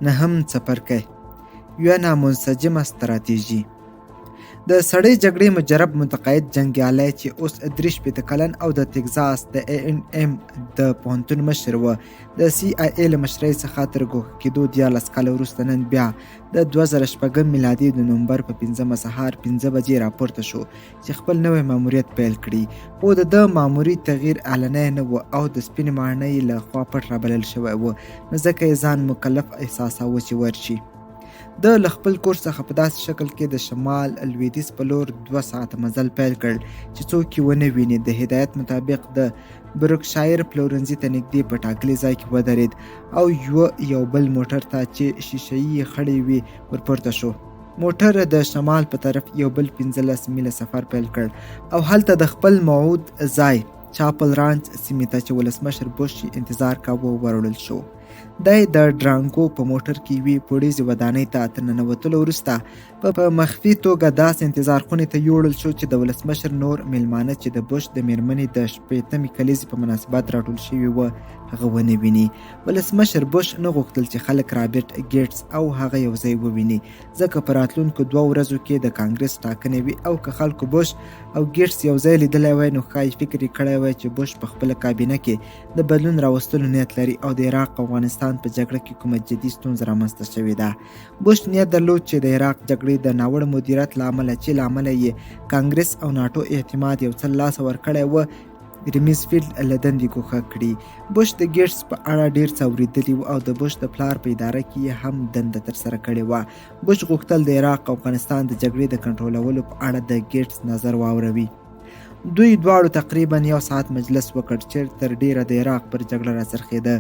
نهم څپرکی: یوه نامنسجمه ستراتیژي. د سړې جګړې مجرب متقاعد جنګیالی چې اوس 63 کلن او د تګزاس د A&M د پوهنتون مشر و، د CIA له مشرۍ څخه تر ګوښه کېدو 14 کاله وروسته نن بیا د 2006 میلادي د نومبر په 5 سهار 5 بجې راپورته شو چې خپل نوی ماموریت پیل کړي. خو د ده ماموري تغییر علنی نه و او د سپینې ماڼۍ له خوا پټ رابلل شوی و، نو ځکه یې ځان مکلف احساساوه چې ورشي. د له خپل کور څخه په داسې شکل کې د شمال لویدیځ په لور 2 ساعته مزل پیل کړ چې څوک یې ونه ویني. د هدایت مطابق د بروکشایر پلورنځي ته نږدې په ټاکلي ځای کې ودرېد او یو بل موټر ته چې شیشه‌یي خړې وې ورپورته شو. موټر د شمال په طرف یو بل 15 میله سفر پیل کړ او هلته د خپل موعود ځای چاپل رانچ سیمې ته چې ولسمشر بوش انتظار کاوه وروړل شو. دی د ډرانګو په موټر کې یوې پوړیزې ودانۍ ته تر ننوتلو وروسته په مخفي توګه داسې انتظار خونې ته یوړل شو چې د ولسمشر نور میلمانه چې د بوش د میرمنې د 80مې کلیزې په مناسبت راټول شوي وو هغه ونه ویني. ولسمشر بوش نه غوښتل چې خلک رابرټ ګیټس او هغه یو ځای وویني، ځکه په راتلونکو 2 ورځو کې د کانګرس ټاکنې وي او که خلکو بوش او ګیټس یو ځای لیدلی وای نو ښایي فکر یې کړی وای چې بوش په خپله کابینه کې د بدلون راوستلو نیت لري او د عراق او افغانستان په جګړه کې کومه جدي ستونزه رامنځته شوې ده. بوش نیت درلود چې د عراق جګړې د ناوړه مدیریت له امله چې له امله یې کانګرس او ناټو اعتماد یو څه له لاسه ورکړی و، ریمیزفیلډ له دندې ګوښه کړي. بوش د ګیټس په اړه ډیر څه اورېدلي و او د بوش د پلار په اداره کې یې هم دنده ترسره کړې وه. بوش غوښتل د عراق او افغانستان د جګړې د کنټرولولو په اړه د ګیټس نظر واوروي. دوی دواړو تقریبا 1 ساعت مجلس وکړ چې تر ډیره د عراق پر جګړه راڅرخېده.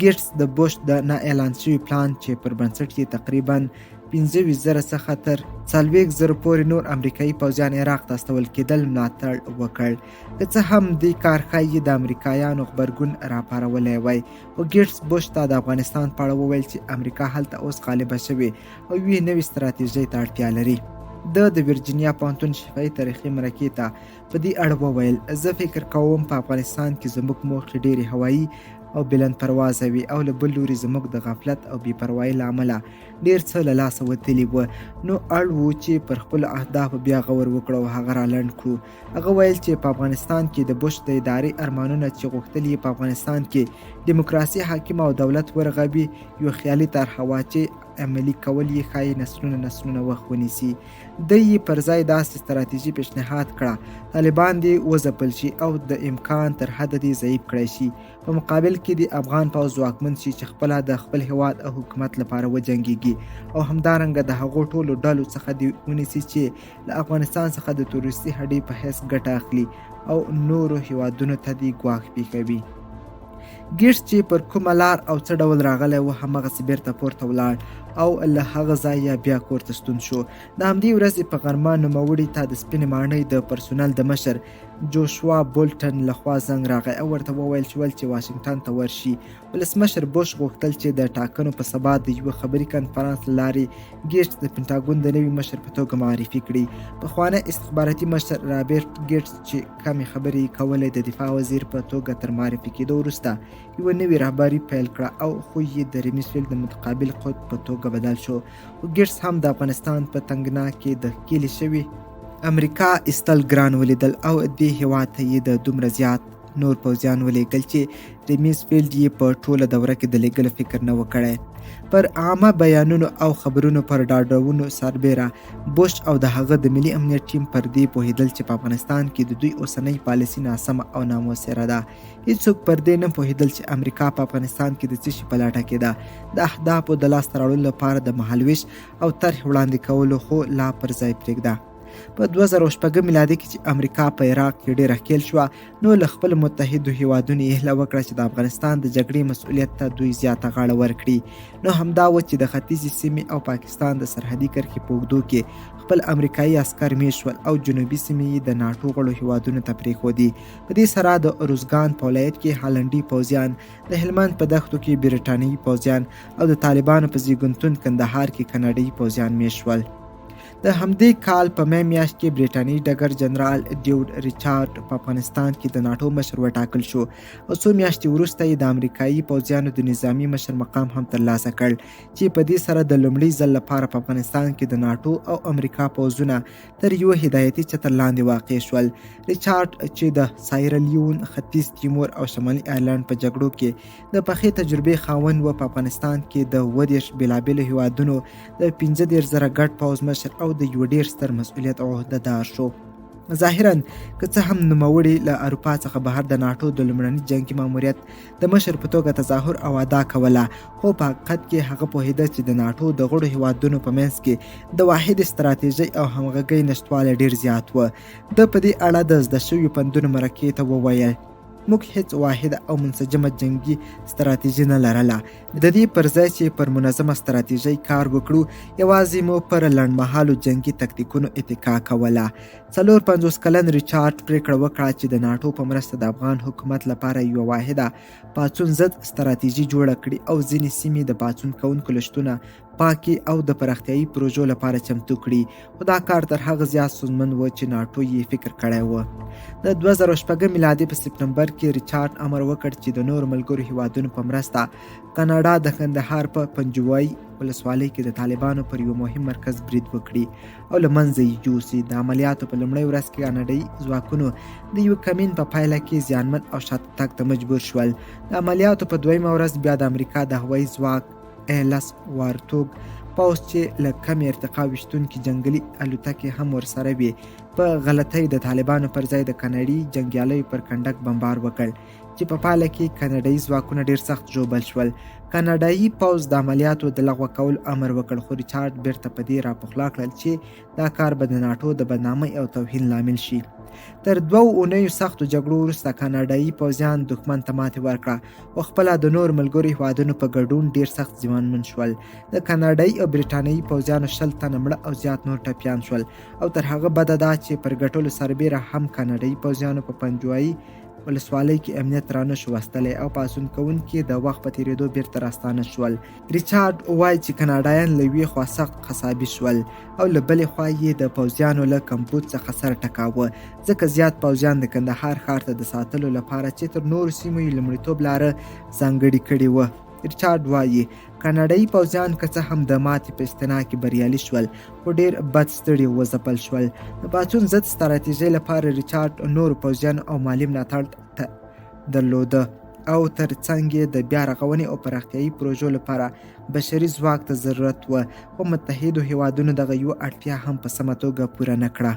ګیټس د بوش د نه اعلان شوي پلان چې پر بنسټ یې تقریبا 25,000 څخه تر 40,000 پورې نور امریکایي پوځیان عراق ته استول کېدل ملاتړ وکړ. که څه هم دې کار ښایي د امریکایانو غبرګون راپارولی وای، خو ګیټس بوش ته د افغانستان په اړه وویل چې امریکا هلته اوس غالبه شوې او یوې نوې ستراتیژۍ ته اړتیا لري. د ورجینیا پوهنتون شفاهي تاریخي مرکې ته په دې اړه وویل: زه فکر کوم په افغانستان کې زموږ موخې ډېرې هوایي او بلند پروازه وي او له بل لوري زموږ د غفلت او بې پروایۍ له امله ډېر څه له لاسه وتلي وو، نو اړ وو چې پر خپلو اهدافو بیا غور وکړو او هغه رالنډ کړو. هغه ویل چې په افغانستان کې د بوش د ادارې ارمانونه چې غوښتل یې په افغانستان کې دیموکراسي حاکمه او دولت ورغوي یو خیالي طرحه وه چې عملي کول یې ښایي نسلونه وخت ونیسي. دی یې پر ځای داسې ستراتیژي پیشنهاد کړه طالبان دې وځپل شي او د امکان تر حده دې ضعیف کړی شي، په مقابل کې د افغان پوځ ځواکمن شي چې خپله د خپل هیواد او حکومت لپاره وجنګیږي او همدارنګه د هغو ټولو ډلو څخه دې ونیسي چې له افغانستان څخه د تورستي هډې په حیث ګټه اخلي او نورو هیوادونو ته دې ګواښ پیښوي. ګیټس چې پر کومه لار او څه ډول راغلی و هماغسې بیرته پورته ولاړ او له هغه ځایه بیا کور ته ستون شو. د همدې ورځې په غرمه نوموړي ته د سپینې ماڼۍ د پرسونل د مشر جوشوا بولټن لخوا زنګ راغی او ورته وویل شول چې واشنګټن ته ورشي. ولسمشر بوش غوښتل چې د ټاکنو په سبا د یوه خبري کنفرانس له لارې ګیټس د پنټاګون د نوي مشر په توګه معرفي کړي. پخوانی استخباراتي مشر رابرټ ګیټس چې کمې خبرې یې کولې د دفاع وزیر په توګه تر معرفي کېدو وروسته یوه نوې رهبري پیل کړه او خو یې د ریمیزفیلډ د متقابل قطب په توګه بدل شو. خو ګیټس هم د افغانستان په تنګنا کې د ښکېلې شوي امریکا ایستل ګران ولیدل او دې هېواد ته یې د دومره زیات نور پوځیان ولیږل چې ریمیزفیلډ یې په ټوله دوره کې د لیږلو فکر نه و کړی. پر عامه بیانونو او خبرونو پر ډاډونو سربیره بوش او د هغه د ملي امنیت ټیم پر دې پوهېدل چې په افغانستان کې د دوی اوسنۍ پالیسي ناسمه او نامؤثره ده. هیڅوک پر دې نه پوهېدل چې امریکا په افغانستان کې د څه شي په لټه کې ده، د اهدافو د لاسته راوړلو لپاره د مهالویش او طرح وړاندې کولو خو لا پر ځای پرېږده. په 2006 میلادي کې چې امریکا په عراق کې ډېره ښکېل شوه نو له خپلو متحدو هیوادونو یې هیله وکړه چې د افغانستان د جګړې مسؤلیت ته دوی زیاته غاړه ورکړي. نو همدا و چې د ختیځې سیمې او پاکستان د سرحدي کرښې په اوږدو کې خپل امریکایي عسکر میشت شول او جنوبي سیمې یې د ناټو غړو هیوادونو ته پرېښودې. په دې سره د اروزګان په ولایت کې هالنډي پوځیان، د هلمند په دښتو کې برټانیي پوځیان او د طالبانو په زیږنتون کندهار کې کاناډایي پوځیان میشت شول. د همدې کال په می میاشت کې برټانیې ډګر جنرال ډیوډ ریچارډ په افغانستان کې د ناټو مشر وټاکل شو او څو میاشتې وروسته یې د امریکایي پوځیانو د نظامي مشر مقام هم ترلاسه کړ چې په دې سره د لومړي ځل لپاره په افغانستان کې د ناټو او امریکا پوځونه تر یو هدایتي چتر لاندې واقع شول. ریچارډ چې د سایرلیون، ختیځ تیمور او شمالي ایرلند په جګړو کې د پخې تجربې خاوند و، په افغانستان کې د 30 بېلابېلو هیوادونو د 15,000 ګډ پوځ مشر او د یو ډېر ستر مسؤلیت عهدهدار شو. ظاهراً که څه هم نوموړي له اروپا څخه بهر د ناټو د لومړني جنګي ماموریت د مشر په توګه تظاهر او ادا کوله، خو په حقیقت کې هغه پوهېده چې د ناټو د غړو هیوادونو په منځ کې د واحد ستراتیژۍ او همغږۍ نشتوالی ډېر زیات و. د په دې اړه د زده شویو پندونو مرکې ته وویل: موږ هیڅ واحده او منسجمه جنگي ستراتیژي نه لرله. د دې پر ځای چې پر منظمه ستراتیژۍ کار وکړو، یوازې مو پر لنډمهالو جنگي تکتیکونو اتکا کوله. 54 کلن ریچارډ پریکړه وکړه چې د ناټو په مرسته د افغان حکومت لپاره یوه واحده پاڅون ضد ستراتیژي جوړه کړي او ځینې سیمې د پاڅون کوونکو لشتونه پاکي او د پراختیایي پروژو لپاره چمتو کړي. خو دا کار تر هغه زیات ستونزمن و چې ناټو یې فکر کړی و. د 2006 میلادي په سپتمبر کې ریچارډ امر وکړ چې د نورو ملګرو هیوادونو په مرسته کاناډا د کندهار په پنجوایي ولسوالۍ کې د طالبانو پر یو مهم مرکز برید وکړي او له منځه یې یوسي. د عملیاتو په لومړۍ ورځ کې کاناډایي ځواکونو د یو کمین په پایله کې زیانمن او شاته تګ ته مجبور شول. د عملیاتو په دویمه ورځ بیا د امریکا د هوایي ځواک ایلس وارتوګ پوځ چې له کمې ارتقا ویشتونکي جنګلي الوتکې هم ورسره وي، په غلطۍ د طالبانو پر ځای د کاناډي جنګیالیو پر کنډک بمبار وکړ چې په پایله کې کاناډایي ځواکونه ډېر سخت ژوبل شول. کاناډایي پوځ د عملیاتو د لغوه کولو امر وکړ، خو ریچارډ بیرته په دې راپخلا کړل چې دا کار به د ناټو د بدنامۍ او توهین لامل شي. تر 2 اونیو سختو جګړو وروسته کاناډایي پوځیان دښمن ته ماتې ورکړه او خپله د نور ملګرو هیوادونو په ګډون ډېر سخت زیانمن شول. د کاناډایي او برټانیایي پوځیانو 20 تنه مړه او زیات نور ټپیان شول، او تر هغه بده دا چې پر ګټلو سربیره هم کاناډایي پوځیانو په پنجوایي ولسوالۍ کې امنیت رانه شو وستلی او پاڅون کوونکي د وخت په تېرېدو بیرته راستانه شول. ریچارډ وایي چې کاناډایان له یوې خوا سخت قصابي شول او له بلې خوا یې د پوځیانو له کمبود څخه سر ټکاوه، ځکه زیات پوځیان د کندهار ښار ته د ساتلو لپاره چې تر نورو سیمو یې لومړیتوب لاره ځانګړې کړې وه. ریچارډ وایي کاناډایي پوځیان که څه هم د ماتې په استعنا کې بریالي شول، خو ډېر بد ستړي وځپل شول. د پاڅون ضد ستراتیژۍ لپاره ریچارډ نورو پوځیانو او مالي ملاتړ درلوده او تر څنګ یې د بیا رغونې او پراختیایي پروژو لپاره بشري ځواک ته ضرورت و، خو متحدو هیوادونو دغه یوه اړتیا هم په سمه توګه پوره نه کړه.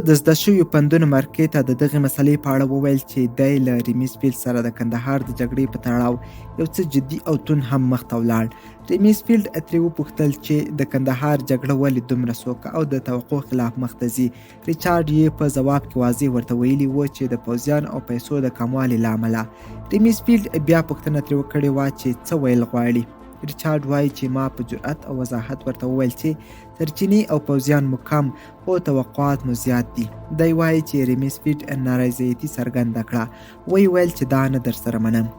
د زده شویو پندونو مرکې ته د دغې مسلې په اړه وویل چې دی له ریمیسفیلډ سره د کندهار د جګړې په تړاو یو څه جدي او توند هم مخته ولاړ. ریمیسفیلډ ترې وپوښتل چې د کندهار جګړه ولې دومره سوکه او د توقع خلاف مخته ځي. ریچارډ یې په ځواب کې واضح ورته ویلي و چې د پوځیانو او پیسو د کموالي له امله. ریمیسفیلډ بیا پوښتنه ترې وکړې وه چې څه ویل غواړي. ریچارډ وایي چې ما په جرأت او وضاحت ورته وویل چې سرچینې او پوځیان مو کم خو توقعات مو زیات دي. دی وایي چې ریمیسفیلډ نارضایتي څرګنده کړه، ویل چې دا نه درسره منم.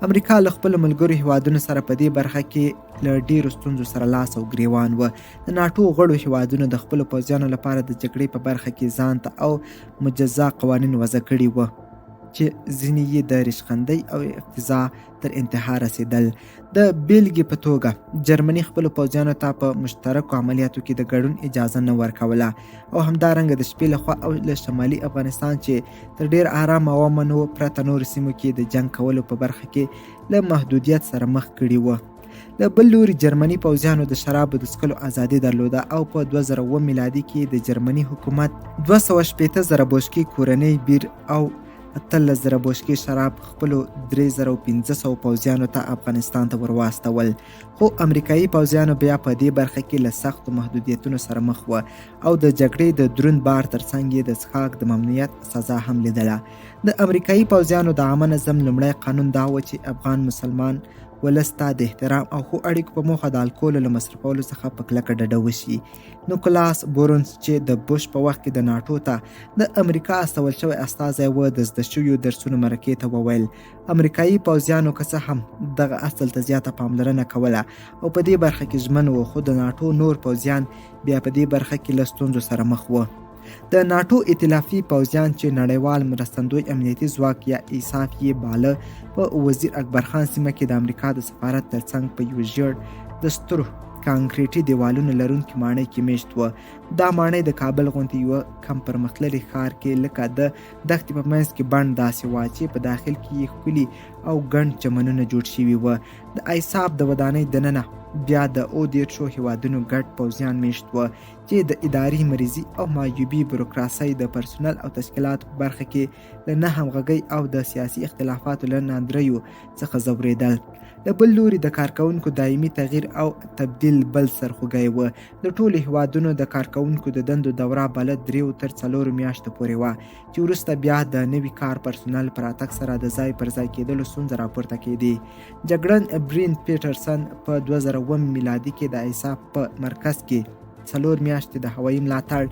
امریکا له خپلو ملګرو هیوادونو سره په دې برخه کې له ډېرو ستونزو سره لاس او ګریوان و. د ناټو غړو هیوادونو د خپلو پوځیانو لپاره د جګړې په برخه کې ځان ته او مجزا قوانین وضع کړي وو چې ځینې یې د ریشخندۍ او افتضاح تر انتها رسېدل. د بیلګې په توګه جرمني خپلو پوځیانو ته په مشترکو عملیاتو کې د ګډون اجازه نه ورکوله او همدارنګه د شپې لخوا او له شمالي افغانستان چې تر ډېر آرام او امن و پرته نورو سیمو کې د جنګ کولو په برخه کې له محدودیت سره مخ کړي وه. له بل لوري جرمني پوځیانو د شرابو د څښلو ازادي درلوده او په 2007 میلادي کې د جرمني حکومت 280,000 بوشکې کورنۍ بیر او 18,000 بوشکې شراب خپلو 3,500 پوځیانو ته افغانستان ته ورواستول، خو امریکایي پوځیانو بیا په دې برخه کې له سختو محدودیتونو سره مخ وه او د جګړې د دروند بار ترڅنګ یې د څښاک د ممنوعیت سزا هم لیدله. د امریکایي پوځیانو د عامه نظم لومړی قانون دا و چې افغان مسلمان ولس ته د احترام او ښو اړیکو په موخه د الکولو له مصرفولو څخه په کلکه ډډه وشي. نیکولاس بورنس چې د بوش په وخت کې د ناټو ته د امریکا استول شوی استازی و د زده شویو درسونو مرکې ته وویل امریکایي پوځیانو که څه هم دغه اصل ته زیاته پاملرنه کوله او په دې برخه کې ژمن و، خو د ناټو نور پوځیان بیا په دې برخه کې له ستونزو سره مخ وو. د ناټو ائتلافي پوځیان چې نړیوال مرستندوی امنیتي ځواک یا ایساف یې باله په وزیر اکبر خان سیمه کې د امریکا د سفارت ترڅنګ په یو ژیړ د سترو کانکریټي دیوالونو لرونکي ماڼۍ کې میشت وه. دا ماڼۍ د کابل غوندې یوه کم پرمختللي ښار کې لکه د دښتې په منځ کې بڼ داسې وه چې په داخل کې یې ښکلي او ګڼ چمنونه جوړ شوي وه. د ایساف د ودانۍ دننه بیا د 30 هیوادونو ګډ پوځیان میشت وه چې د اداري مریضي او معیوبي بروکراسۍ د پرسونل او تشکیلاتو په برخه کې له نه همغږۍ او د سیاسي اختلافاتو له ناندریو څخه ځورېدل. د بل لوري د کارکوونکو دایمي تغییر او تبدیل بل سرخوږی و. د ټولو هیوادونو د کارکوونکو د دندو دوره بله 3 تر 4 میاشتو پورې وه چې وروسته بیا د نوي کار پرسونل پر راتګ سره د ځای پر ځای کېدلو ستونزه راپورته کېدې. جګړن برین پیټرسن په 2000 میلادي کې د ایساف په مرکز کې 4 میاشتې د هوایي ملاتړ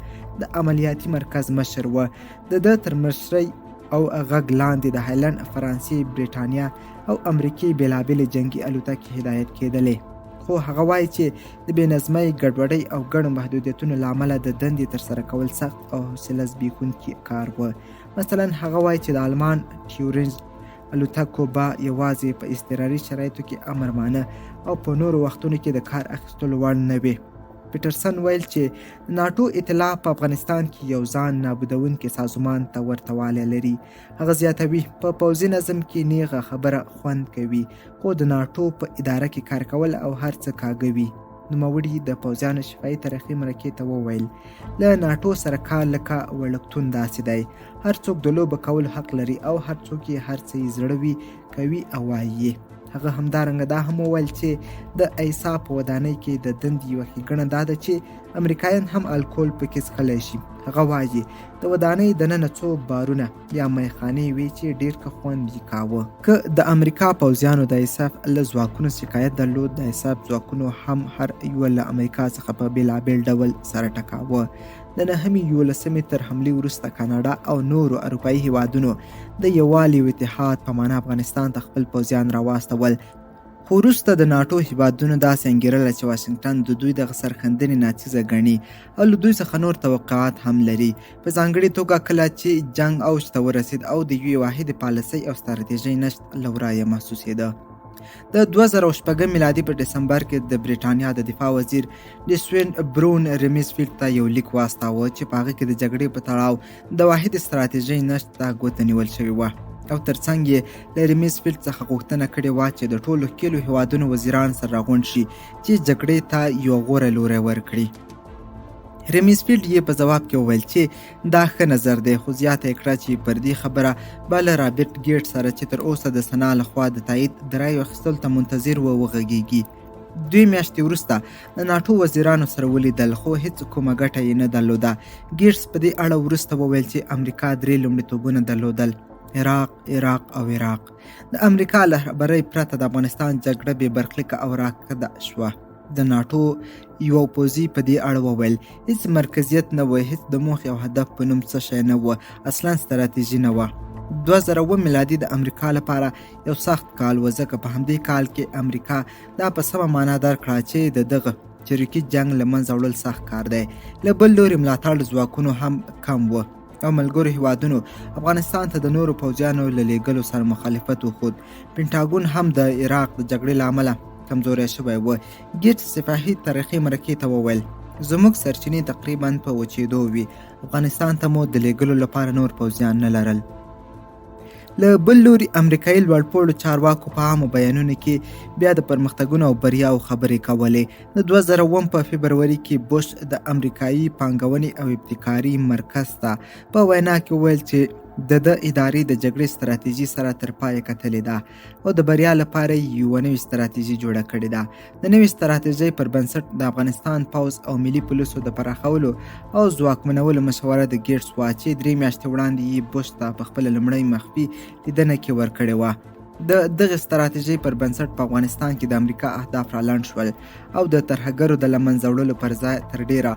د عملیاتي مرکز مشر و. د ده تر مشرۍ او غږ لاندې د هالند، فرانسې، برېټانیا او امریکې بېلابېلې جنګي الوتکې هدایت کېدلې، خو هغه وایي چې د بې نظمۍ، ګډوډۍ او ګڼو محدودیتونو له امله د دندې ترسره کول سخت او حوصله زبېښونکي کار و. مثلا هغه وایي چې د آلمان ټیورینز الوتکو به یوازې په اضطراري شرایطو کې امرمانه او په نورو وختونو کې د کار اخیستلو وړ نه وي. پیټرسن ویل چې ناټو ائتلاف په افغانستان کې یو ځان نابودونکي سازمان ته ورته والی لري. هغه زیاتوي په پوځي نظم کې نیغه خبره خوند کوي، خو د ناټو په اداره کې کار کول او هر څه کاږه وي. نوموړي د پوځیانو شفاهي تاریخي مرکې ته وویل له ناټو سره کار لکه وړکتون داسې دی، هر څوک د لوبه کولو حق لري او هر څوک یې هر څه یې زړه وي کوي او وایي. هغه همدارنګه دا هم وویل چې د ایساف په ودانۍ کې د دندې یوه ښېګڼه دا ده چې امریکایان هم الکول پکې څښلی شي. هغه وایي د ودانۍ دننه څو بارونه یا میخانې وي چې ډېر ښه خوند یې کاوه. که د امریکا پوځیانو د ایساف له ځواکونو شکایت درلود، د ایساف ځواکونو هم هر یوه له امریکا څخه په بېلابېل ډول سره ټکاوه. د 9 تر حملې وروسته کاناډا او نورو اروپایي هیوادونو د یووالي او اتحاد په معنا افغانستان ته خپل پوځیان راواستول، خو وروسته د ناټو هیوادونو داسې انګېرله چې واشنګټن د دوی دغه سرښندنې ناڅیزه ګڼي او له دوی څخه نور توقعات هم لري، په ځانګړې توګه کله چې جنګ اوج ته ورسېد او د یوې واحدې پالیسۍ او ستراتیژۍ نشت له ورایه محسوسېده. د 2006 میلادي په ډسمبر کې د برېټانیا د دفاع وزیر ډیسوین برون ریمیسفیلډ ته یو لیک واستاوه چې په هغه کې د جګړې په تړاو د واحدې ستراتیژۍ نشت ته ګوته نیول شوې وه او ترڅنګ یې له ریمیسفیلډ څخه غوښتنه کړې وه چې د ټولو ښکېلو هیوادونو وزیران سره راغونډ شي چې جګړې ته یو غوره لوری ورکړي. ریمیسفیلډ یې په ځواب کې وویل چې دا ښه نظر دی، خو زیاته یې کړه چې پر دې خبره به له رابرټ ګیټ سره چې تر اوسه د سنا لخوا د تایید د رایو اخیستلو ته منتظر وغږیږي. 2 میاشتې وروسته د ناټو وزیرانو سره ولیدل، خو هیڅ کومه ګټه یې نه درلوده. ګیټس په دې اړه وروسته وویل چې امریکا 3 لومړیتوبونه درلودل: عراق او عراق. د امریکا له رهبرۍ پرته د افغانستان جګړه بې برخلیکه او راکده شوه. د ناټو یو پوځي په دې اړه وویل هیڅ مرکزیت نه و، هیڅ د موخې او هدف په نوم څه شی نه و، اصلا ستراتیژي نه وه. 2000 میلادي د امریکا لپاره یو سخت کال و، ځکه په همدې کال کې امریکا دا په سمه معنا درکړه چې د دغه چریکي جنګ له منځه وړل سخت کار دی. له بل لوري ملاتړ ځواکونو هم کم و او ملګرو هیوادونو افغانستان ته د نورو پوځیانو له لیږلو سره مخالفت وښود. پینټاګون هم د عراق د جګړې له امله کمزوری شوی و. ګیټس شفاهي تاریخي مرکې ته وویل زموږ سرچینې تقریبا په وچېدو وي، افغانستان ته مو د لیږلو لپاره نور پوځیان نه لرل. له بل لوري امریکایي لوړپوړو چارواکو په عامو بیانونو کې بیا د پرمختګونو او بریاو خبرې کولې. د 2001 په فبروري کې بوش د امریکایي پانګونې او ابتکاري مرکز ته په وینا کې وویل چې د ادارې د جګړې ستراتیژي سره تر پایه کتلې ده او د بریا لپاره یوه نوې ستراتیژي جوړه کړې ده. د نوې ستراتیژۍ پر بنسټ د افغانستان پوځ او ملي پولیسو د پراخولو او ځواکمنولو مشوره د ګیټس وه چې 3 میاشتې وړاندې یې بوش ته په خپله لومړۍ مخفي لیدنه کې ورکړې وه. د دغه ستراتیژۍ پر بنسټ په افغانستان کې د امریکا اهداف رالنډ شول او د ترهګرو د له منځه وړلو پر ځای تر ډیره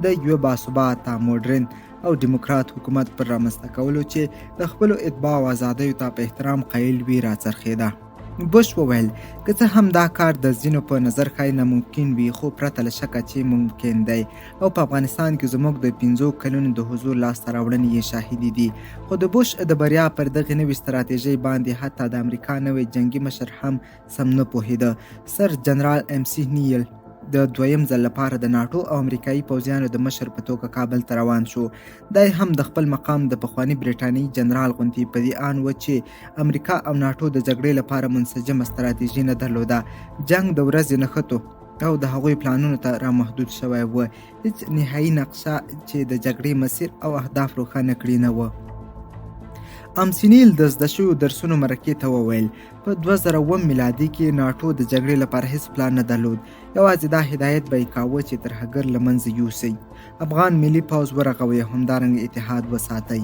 د یوه باثباته موډرن او دیموکرات حکومت پر رامنځته کولو چې د خپلو اتباع او ازادیو ته په احترام قایل وي راڅرخېده. بوش وویل که څه هم دا کار د ځینو په نظر ښایي ناممکن وي خو پرته له شکه چې ممکن دی او په افغانستان کې زموږ د 15 کلونو د حضور لاسته راوړنې یې شاهدي دي. خو د بوش د بریا پر دغې نوې ستراتیژۍ باندې حتی د امریکا نوی جنگي مشر هم سم نه پوهېده. سر جنرال ایم سی نیل د دویم ځل لپاره د ناټو او امریکایي پوځیانو د مشر په توګه کابل ته روان شو. دا هم د خپل مقام د پخواني برټانیي جنرال غوندې په دې ان و چې امریکا او ناټو د جګړې لپاره منسجمه ستراتیژي نه درلوده. جنگ د ورځې نښتو او د هغوی پلانونو ته رامحدود شوی و. هیڅ نهایي نقشه چې د جګړې مسیر او اهداف روښانه کړي نه و. امسینیل د زده شویو درسونو مرکې ته وویل په 2009 میلادي کې ناټو د جګړې لپاره هیڅ پلان نه درلود. یوازې دا هدایت به یې کاوه چې ترهګر له منځه یوسئ، افغان ملي پوځ ورغوئ او همدارنګه اتحاد وساتئ.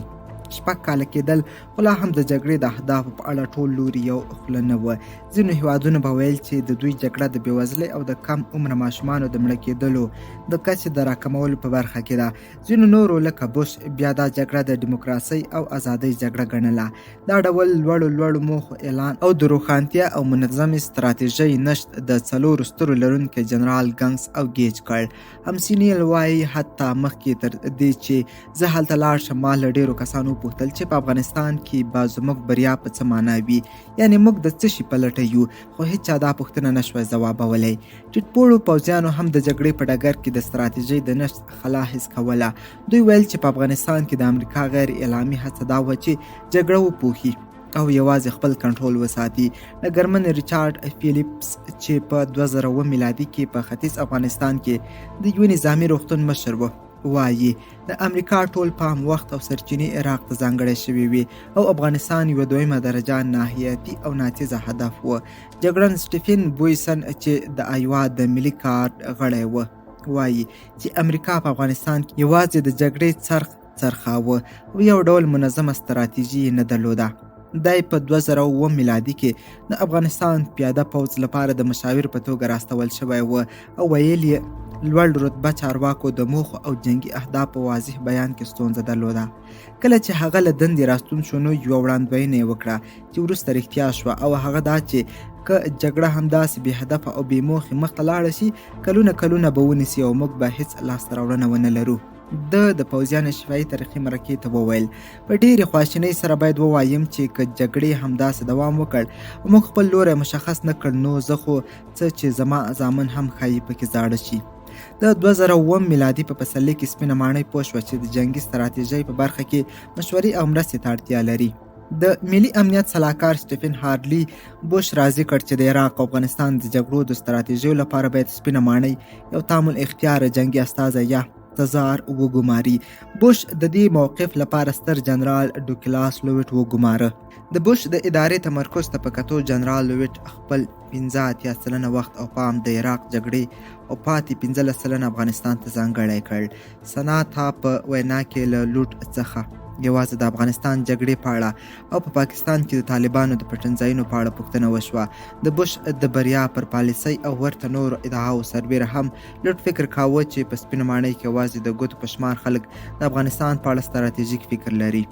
6 کاله کېدل خو لا هم د جګړې د اهدافو په اړه ټول لوري یو خوله نه وه. ځینو هیوادونو به ویل چې د دوی جګړه د بېوزلۍ او د کم عمره ماشومانو د مړه کېدلو د کچې د راکمولو په برخه کې ده. ځینو نورو لکه بوش بیا دا جګړه د ډیموکراسۍ او ازادۍ جګړه ګڼله. دا ډول لوړو موخو اعلان او د روښانتیا او منظمې ستراتیژۍ نشت د 4 سترو لرونکي جنرال ګنګس او ګیج کړ. همسینیل وایي حتی مخکې تر دې چې زه هلته لاړ شم ما له ډېرو کسانو وپوښتل چې په افغانستان کې به زموږ بریا په څه معنا وي، یعنې موږ د څه شي په لټه یو، خو هیچا دا پوښتنه نشوای ځوابولی. ټیټپوړو پوځیانو هم د جګړې په ډګر کې د ستراتیژۍ د نشت خلا حس کوله. دوی ویل چې په افغانستان کې د امریکا غیر اعلامي هڅه دا وه چې جګړه وپوښي او یوازې خپل کنټرول وساتي. ډګرمن ریچارډ فیلیپس چې په 2009 میلادي کې په ختیځ افغانستان کې د یو نظامي روغتون مشر و وایي د امریکا ټول پام وخت او سرچینې عراق ته ځانګړی شوي وي او افغانستان یوه دویمه درجه ناحیاتي او ناڅیزه هدف و. جګړن سټیفن بویسن چې د ایوا د ملي کارت غړی و وایي چې امریکا په افغانستان کې یوازې د جګړې څرخاوه او یو ډول منظمه ستراتیژي نه درلوده. دای په 2009 میلادي کې د افغانستان پیاده پوځ لپاره د مشاور په توګه راستول شوی و او ویل یې لوړ رتبه چارواکو د موخو او جنگي اهداف په واضح بیان کې ستونزه درلوده. کله چې هغه له دندې راستون شو نو یوه وړاندوینه یې وکړه چې وروسته رښتیا شوه او هغه دا چې که جګړه همداسې بې هدفه او بې موخې مخته لاړه شي کلونه به ونیسي او موږ به هیڅ لاسته راوړنه ونه لرو. د پوځیانو شفاهي تاریخي مرکې ته وویل په ډېرې خواشینۍ سره باید ووایم چې که جګړې همداسې دوام وکړ او موږ خپل لوری مشخص نه کړ نو زه خو څه چې زما زامن هم ښایي پکې زاړه شي. د 2009 میلادي په پسرلي کې سپینه ماڼۍ پوه شوه چې د جنګي ستراتیژۍ په برخه کې مشورې او مرستې ته اړتیا لري. د ملي امنیت سلاکار سټیفن هارډلي بوش راضي کړ چې د عراق او افغانستان د جګړو د ستراتیژیو لپاره باید سپینه ماڼۍ یو تامل اختیار جنګي استازی یا تزار وګماري. بوش د دې موقف لپاره ستر جنرال ډوکلاس لویټ وګماره. د بوش د ادارې تمرکز ته په کتو جنرال لویټ خپل 15 سلنه وخت او پام د عراق جګړې او پاتې 15 سلنه افغانستان ته ځانګړی کړ. سناتا په وینا کې له لوټ څخه یوازې د افغانستان جګړې په اړه او په پاکستان کې د طالبانو د پټنځایونو په اړه پوښتنه وشوه. د بوش د بریا پر پالیسۍ او ورته نورو ادعاو سربیره هم لوټ فکر کاوه چې په سپینه ماڼۍ کې یوازې د ګوتو په شمار خلک د افغانستان په اړه ستراتیژیک فکر لري.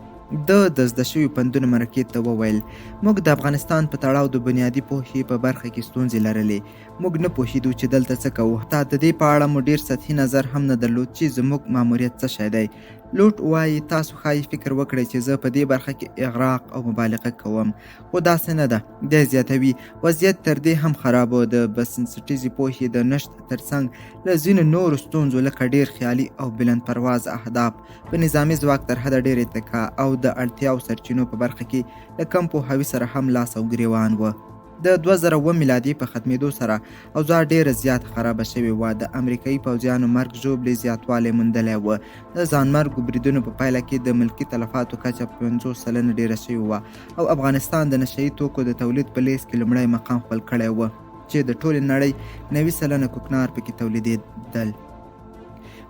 د زده شویو پندونو مرکې ته وویل موږ د افغانستان په تړاو د بنیادي پوهې په برخه کې ستونزې لرلې. موږ نه پوهېدو چې دلته څه کوو. حتی د دې په اړه مو ډېر سطحي نظر هم نه درلود چې زموږ ماموریت څه شی دی. لوټ وایي تاسو ښایي فکر وکړئ چې زه په دې برخه کې اغراق او مبالغه کوم، خو داسې نه ده. دی زیاتوي وضعیت تر دې هم خراب و. د بنسټیزې پوهې د نشت ترڅنګ له ځینو نورو ستونزو لکه ډېر خیالي او بلند پرواز اهداف، په نظامي ځواک تر حده ډېر اتکا او د اړتیاو سرچینو په برخه کې له کم پوهاوي سره هم لاس او ګریوان و. د 2009 میلادي په ختمېدو سره اوضاع ډېره زیات خرابه شوې وه. د امریکایي پوځیانو مرګ ژوبلې زیاتوالی موندلی و. د ځانمرګو بریدونو په پایله کې د ملکي تلفاتو کچه 50 سلنه ډېره شوې وه او افغانستان د نشه یي توکو د تولید په لیست کې لومړی مقام خپل کړی و چې د ټولې نړۍ 90 سلنه کوکنار پکې تولیدېدل.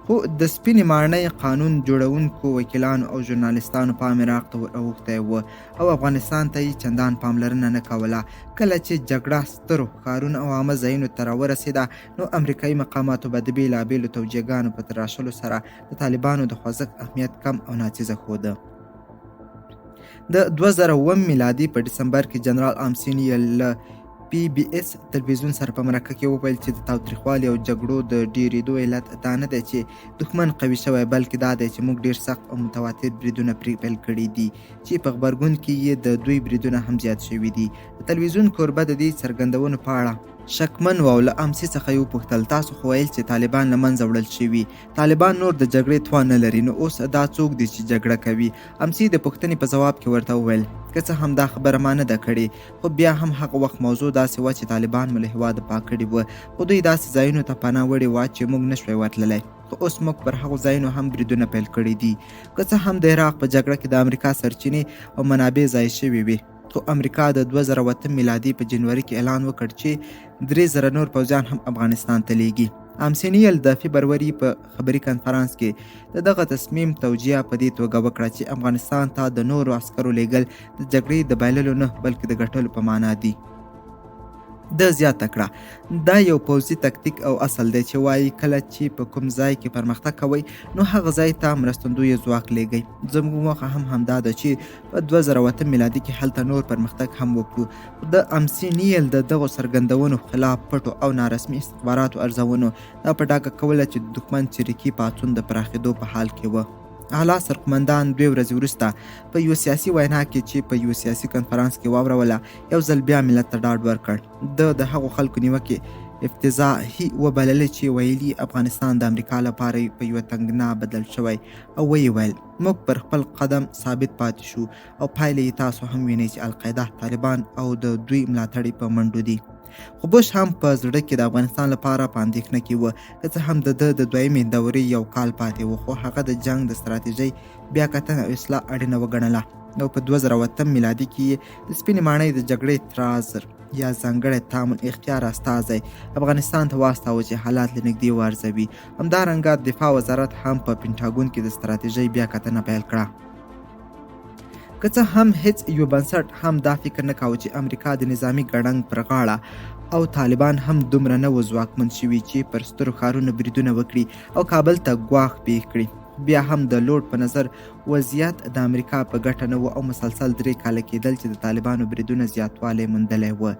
خو د سپینې ماڼۍ قانون جوړونکو وکیلانو او ژورنالستانو پام عراق ته اوښتی و او افغانستان ته یې چندان پاملرنه نه کوله. کله چې جګړه سترو ښارونو او عامه ځایونو ته راورسېده نو امریکایي مقاماتو به د بېلابېلو توجیهګانو په تراشلو سره د طالبانو د خوځښت اهمیت کم او ناڅیزه ښوده. د 2007 میلادي په ډسمبر کې جنرال آمسینی له PBS تلویزیون سره په مرکه کې وویل چې د تاوتریخوالي او جګړو د ډېرېدو علت دا نه دی چې دښمن قوي شوی، بلکې دا دی چې موږ ډېر سخت او متواتر بریدونه پرې پیل کړي دي چې په غبرګون کې یې د دوی بریدونه هم زیات شوي دي. د تلویزیون کوربه د دې څرګندونو په اړه شکمن و او له امسي څخه یې وپوښتل تاسو خو ویل چې طالبان له منځه وړل شوي، طالبان نور د جګړې توان نه لري، نو اوس دا څوک دي چې جګړه کوي؟ امسي د پوښتنې په ځواب کې ورته وویل که څه هم دا خبره ما نه ده کړې، خو بیا هم هغه وخت موضوع داسې وه چې طالبان مو له هېواده پاک کړي وه، خو دوی داسې ځایونو ته پناه وړې وه چې موږ نه شوی ورتللی، خو اوس موږ پر هغو ځایونو هم بریدونه پیل کړي دي. که څه هم د عراق په جګړه کې د امریکا سرچینې او منابع ضایع شوي وي، خو امریکا د 2008 میلادي په جنوري کې اعلان وکړ چې 3000 نور پوځیان هم افغانستان ته لیږي. آمسینیل د فبروري په خبري کنفرانس کې د دغه تصمیم توجیه په دې توګه وکړه چې افغانستان ته د نورو عسکرو لیږل د جګړې د بایللو نه بلکې د ګټلو په معنا دي. د زیاته کړه دا یو پوځي تکتیک او اصل دی چې وایي کله چې په کوم ځای کې پرمختګ کوئ نو هغه ځای ته مرستندوی ځواک لیږئ. زموږ موخه هم همدا ده چې په 2008 میلادي کې هلته نور پرمختګ هم وکړو. د امسینیل د دغو څرګندونو خلاف پټو او نارسمي استخباراتو ارزونو دا په ډاګه کوله چې د دښمن چریکي پاڅون د پراخېدو په حال کې و. اعلی سرقمندان 2 ورځې وروسته په یو سیاسي وینا کې چې په یو سیاسي کنفرانس کې واوروله یو ځل بیا ملت ته ډاډ ورکړ. د هغو خلکو نیوکې افتضاحي وبللې چې ویلي افغانستان د امریکا لپاره په یوه تنګنا بدل شوی او ویې ویل موږ پر خپل قدم ثابت پاتې شو او پایله یې تاسو هم وینئ چې القاعده، طالبان او د دوی ملاتړي په منډو دي. خو بوش هم په زړه کې د افغانستان لپاره په اندېښنه کې و، که څه هم د دویمې دورې یو کال پاتې و، خو هغه د جنگ د ستراتیژۍ بیا کتنه او اصلاح اړینه وګڼله او په 2008 میلادي کې د سپینې ماڼۍ د جګړې ترازر یا ځانګړی تعامل اختیار استازی افغانستان ته واستاوه چې حالات له نږدې وارزوي. همدارنګه دفاع وزارت هم په پینټاګون کې د ستراتیژۍ بیا کتنه پیل کړه. که څه هم هیڅ یو بنسټ هم دا فکر نه کاوه چې امریکا د نظامی ګړنګ پر غاړه او طالبان هم دومره نه و ځواکمن شوي چې پر سترو ښارونو بریدونه وکړي او کابل ته ګواښ پیښ کړي. بیا هم د لوډ په نظر وضعیت د امریکا په ګټه نه و او مسلسل 3 کاله کېدل چې د طالبانو بریدونه زیاتوالی موندلی و.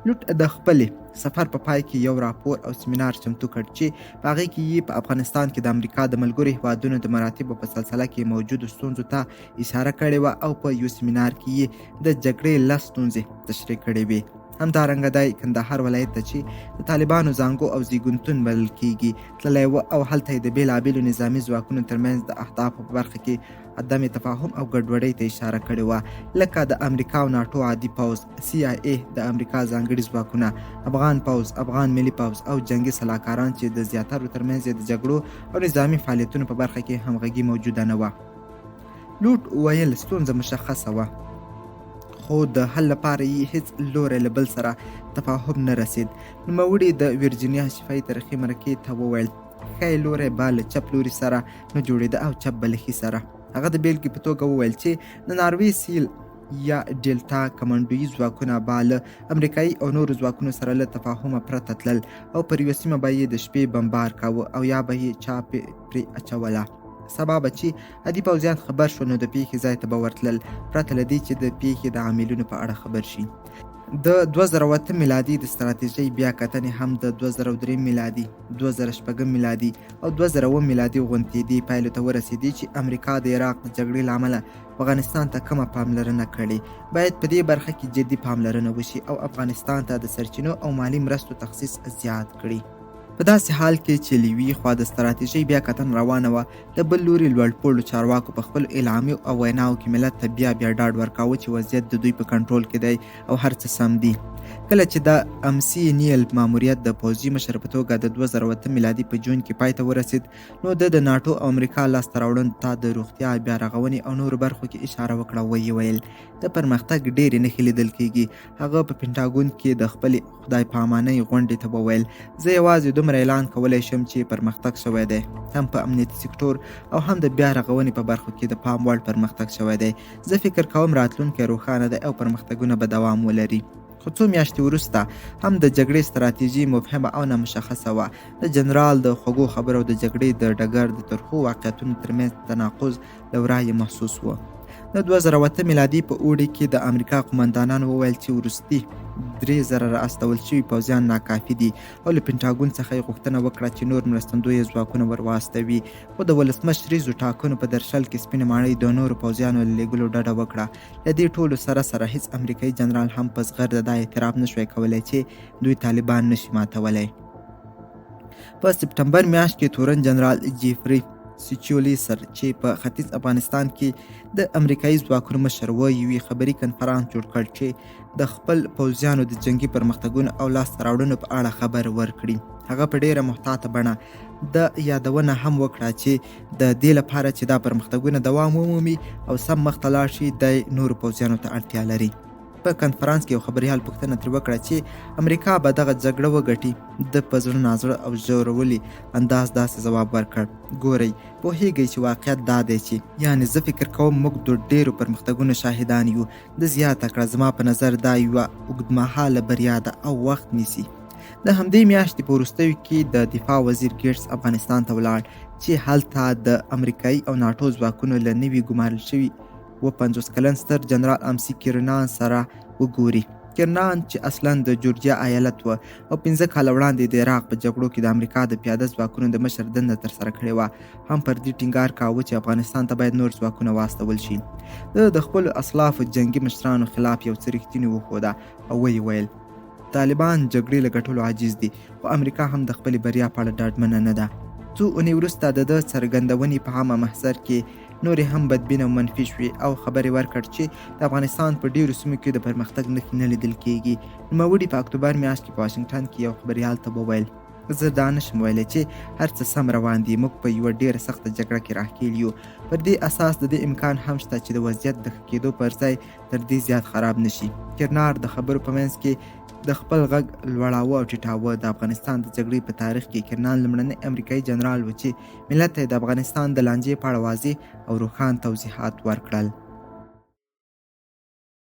لوډ د خپلې سفر په پای کې یو راپور او سیمینار چمتو کړ چې په هغې کې یې په افغانستان کې د امریکا د ملګرو هېوادونو د مراتبو په سلسله کې موجودو ستونزو ته اشاره کړې وه او په یو سیمینار کې یې د جګړې 10 ستونزې تشریح کړې وې. همدارنګه دی کندهار ولایت ته چې د طالبانو زانګو او زیږنتون بلل کېږي تللی و او هلته یې د بېلابېلو نظامي ځواکونو ترمنځ د اهدافو په برخه کې عدم تفاهم او ګډوډۍ ته اشاره کړې وه، لکه د امریکا او ناټو عادي پوځ، CIA د امریکا ځانګړي ځواکونه، افغان پوځ، افغان ملي پوځ او جنګي سلاکاران چې د زیاترو ترمنځ د جګړو او نظامي فعالیتونو په برخه کې همغږي موجوده نه وه. لوټ ویل ستونزه مشخصه وه، خو د حل لپاره یې هیڅ لوری له بل سره تفاهم نه رسید. نوموړي د ویرجینیا شفاهي تاریخي مرکې ته وویل ښی لوری به له چپ لوري سره نه جوړېده او چپ به له ښي سره. هغه د بیلګې په توګه وویل چې د ناروې سیل یا ډیلټا کمانډویي ځواکونه به له امریکایي او نورو ځواکونو سره له تفاهمه پرته تلل او پر یوه سیمه به یې د شپې بمبار کاوه او یا به یې چا پرې اچوله. سبا به چې عادي پوځیان خبر شو نو د پیښې ځای ته به ورتلل پرته له دې چې د پیښې د عاملونو په اړه خبر شي. د 2008 میلادي د ستراتیژۍ بیا کتنې هم د 2003 میلادي، 2006 میلادي او 2007 میلادي غونډېدې پایلو ته ورسېدې چې امریکا د عراق د جګړې له امله افغانستان ته کمه پاملرنه کړې. باید په دې برخه کې جدي پاملرنه وشي او افغانستان ته د سرچینو او مالي مرستو تخصیص زیات کړي. په داسې حال کې چې له یوې خوا د ستراتیژۍ بیا کتنه روانه وه، د بل لوري لوړپوړو چارواکو په خپلو اعلامیو او ویناو کې ملت ته بیا ډاډ ورکاوه چې وضعیت د دوی په کنټرول کې دی او هر څه سم دي. کله چې د امسینیل ماموریت د پوځي مشر په توګه د 2008 میلادي په جون کې پای ته ورسېد نو د ناټو او امریکا لاسته راوړنو ته د روغتیا، بیا رغونې او نورو برخو کې اشاره وکړه. ویې ویل د پرمختګ ډېرې نښې لیدل کېږي. هغه په پینټاګون کې د خپلې خدای پامانۍ غونډې ته وویل زه یوازې دومره اعلان کولی شم چې پرمختګ شوی دی، هم په امنیتي سکتور او هم د بیا رغونې په برخو کې د پام وړ پرمختګ شوی دی. زه فکر کوم راتلونکی روښانه دی او پرمختګونه به دوام ولري. خو څو میاشتې وروسته هم د جګړې ستراتیژي مبهمه او نامشخصه وه. د جنرال د خوږو خبرو او د جګړې د ډګر د ترخو واقعیتونو ترمنځ تناقض له ورایه محسوس و. د 2008 میلادي په اوړي کې د امریکا قومندانانو وویل چې وروستي 3000 را استول شوي پوځیان ناکافي دي او له پنټاګون څخه یې غوښتنه وکړه چې نور مرستندویه ځواکونه ور واستوي. خو د ولسمشریزو ټاکنو په درشل کې سپینې ماڼۍ د نورو پوځیانو له لېږلو ډډه وکړه. له دې ټولو سره هیڅ امریکایي جنرال هم په زغرده دا اعتراف نشوی کولی چې دوی طالبان نشي ماتولی. په سپټمبر میاشت کې تورن جنرال جیفري سیچولیسر چې په ختیځ افغانستان کې د امریکایي ځواکونو مشر و، یوې خبري کنفرانس جوړ کړ چې د خپل پوځیانو د جنگي پرمختګونو او لاسته راوړنو په اړه خبر ورکړي. هغه په ډیره محتاطه بڼه د یادونه هم وکړه چې د دې لپاره چې دا پرمختګونه دوام ومومي او سم مخ ته لاړ شي د نورو پوځیانو ته اړتیا لري. په کنفرانس کې یو خبریال پوښتنه ترې وکړه چې امریکا به دغه جګړه وګټي. د په زړه نازړه او ژورولي انداز داسې ځواب ورکړ: ګورئ، پوهیږئ چې واقعیت دا دی چې یعنې زه فکر کوم موږ د ډیرو پرمختګونو شاهدان یو. د زیاته کړه زما په نظر دا یوه اوږدمهاله بریا ده او وخت نیسي. د همدې میاشتې په وروستیو کې د دفاع وزیر ګیټس افغانستان ته ولاړ چې هلته د امریکایي او ناټو ځواکونو له نوي ګمارل شوي 50 کلن ستر جنرال امسي کیرنان سره وګوري. کیرنان چې اصلا د جورجیا ایالت و او 15 کاله وړاندې د عراق په جګړو کې د امریکا د پیاده ځواکونو د مشر دنده ترسره کړې وه، هم پر دې ټینګار کاوه چې افغانستان ته باید نور ځواکونه واستول شي. د خپلو اسلافو جنگي مشرانو خلاف یو څه رښتینې وښوده او ویې ویل: طالبان جګړې له ګټلو عاجز دي، خو امریکا هم د خپلې بریا په اړه ډاډمنه نه ده. څو اونۍ وروسته د ده څرګندونې په عامه محضر کې نورې هم بدبین او منفي شوې او خبرې ورکړ چې د افغانستان په ډیرو سیمو کې د پرمختګ نښې نه لیدل کېږي. نوموړي په اکتوبر میاشت کې په واشنګټن کې یو خبریال ته وویل: زه دا نشم ویلی چې هر څه سم روان دي، موږ په یوه ډیره سخته جګړه کې راښکېل یو. پر دې اساس د دې امکان هم شته چې د وضعیت د ښه کېدو پر ځای تر دې زیات خراب نشي. کیرنار د خبرو په منځ کې د خپل غږ لوړاوه او ټیټاوه. د افغانستان د جګړې په تاریخ کې کیرنان لومړنی امریکایي جنرال و چې ملت ته د افغانستان د لانجې په اړه واضح او روښان توضیحات ورکړل.